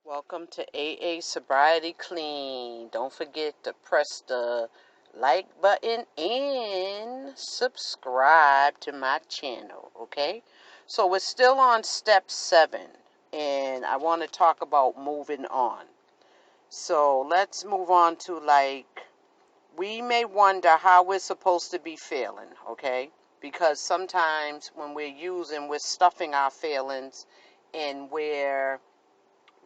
Welcome to A.A.Sobriety Clean. Don't forget to press the like button and subscribe to my channel, okay? So we're still on step 7, and I want to talk about moving on. So let's move on to, we may wonder how we're supposed to be feeling, okay? Because sometimes when we're stuffing our feelings and we're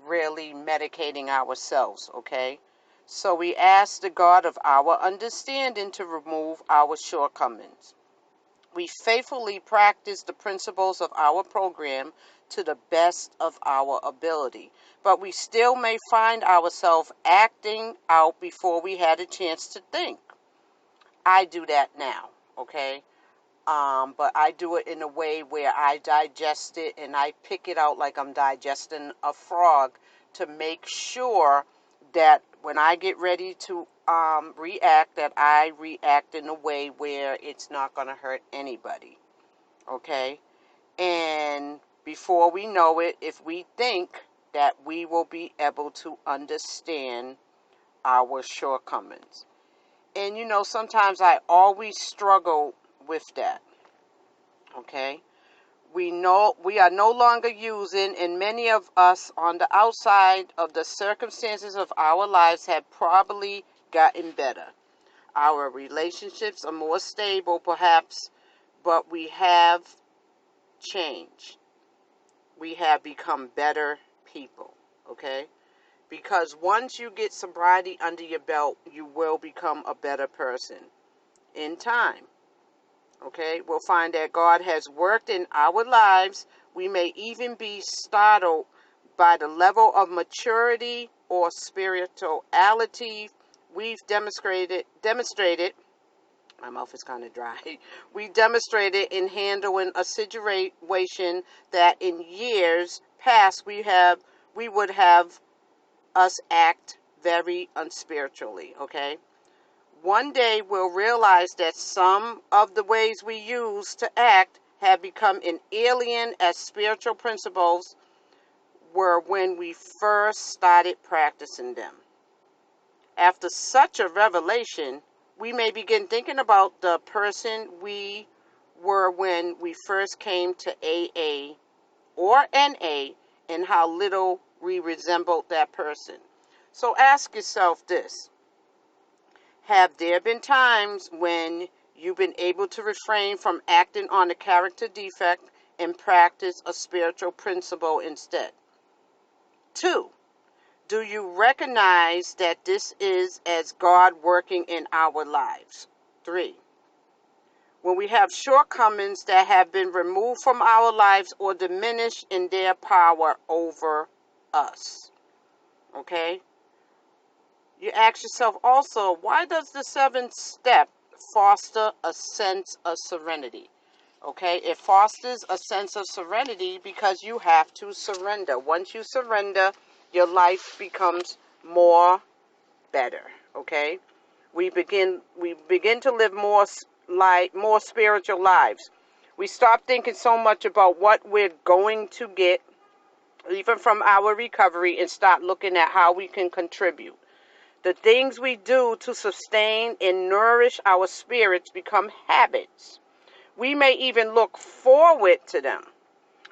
really medicating ourselves, okay? So we ask the God of our understanding to remove our shortcomings. We faithfully practice the principles of our program to the best of our ability, but we still may find ourselves acting out before we had a chance to think. I do that now, okay? But I do it in a way where I digest it and I pick it out like I'm digesting a frog to make sure that when I get ready to react, that I react in a way where it's not going to hurt anybody. Okay? And before we know it, if we think that we will be able to understand our shortcomings. And sometimes I always struggle with that. Okay? We are no longer using, and many of us on the outside of the circumstances of our lives have probably gotten better. Our relationships are more stable, perhaps, but we have changed. We have become better people, okay? Because once you get sobriety under your belt, you will become a better person in time. Okay, we'll find that God has worked in our lives. We may even be startled by the level of maturity or spirituality we've demonstrated. My mouth is kind of dry. We demonstrated in handling a situation that in years past we would have us act very unspiritually. Okay. One day we'll realize that some of the ways we use to act have become an alien as spiritual principles were when we first started practicing them. After such a revelation, we may begin thinking about the person we were when we first came to AA or NA and how little we resembled that person. So ask yourself this. Have there been times when you've been able to refrain from acting on a character defect and practice a spiritual principle instead? 2. Do you recognize that this is as God working in our lives? 3. When we have shortcomings that have been removed from our lives or diminished in their power over us. Okay? You ask yourself also, why does the 7th step foster a sense of serenity? Okay, it fosters a sense of serenity because you have to surrender. Once you surrender, your life becomes more better. Okay, we begin to live more spiritual lives. We stop thinking so much about what we're going to get, even from our recovery, and start looking at how we can contribute. The things we do to sustain and nourish our spirits become habits. We may even look forward to them.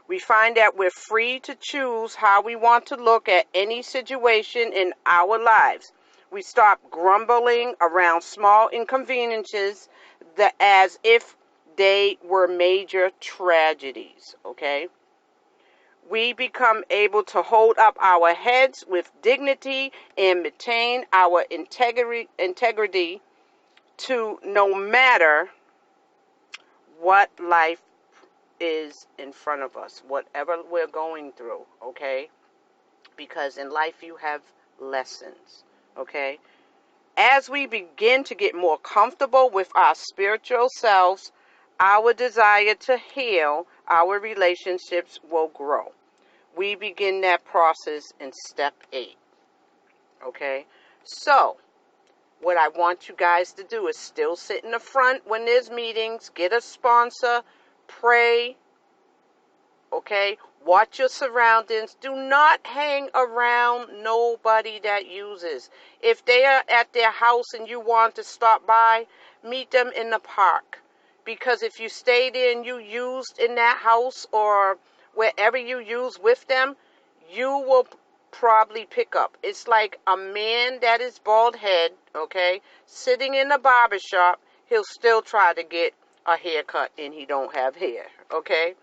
We find that we're free to choose how we want to look at any situation in our lives. We stop grumbling around small inconveniences as if they were major tragedies, okay? We become able to hold up our heads with dignity and maintain our integrity to no matter what life is in front of us, whatever we're going through, okay? Because in life you have lessons, okay? As we begin to get more comfortable with our spiritual selves, our desire to heal our relationships will grow. We begin that process in step 8. Okay? So, what I want you guys to do is still sit in the front when there's meetings, get a sponsor, pray, okay? Watch your surroundings. Do not hang around nobody that uses. If they are at their house and you want to stop by, meet them in the park. Because if you stayed in, you used in that house or wherever you use with them, you will probably pick up. It's like a man that is bald head, okay, sitting in the barber shop, he'll still try to get a haircut and he don't have hair, okay?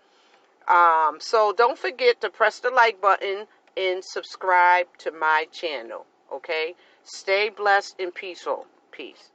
So don't forget to press the like button and subscribe to my channel, okay? Stay blessed and peaceful. Peace.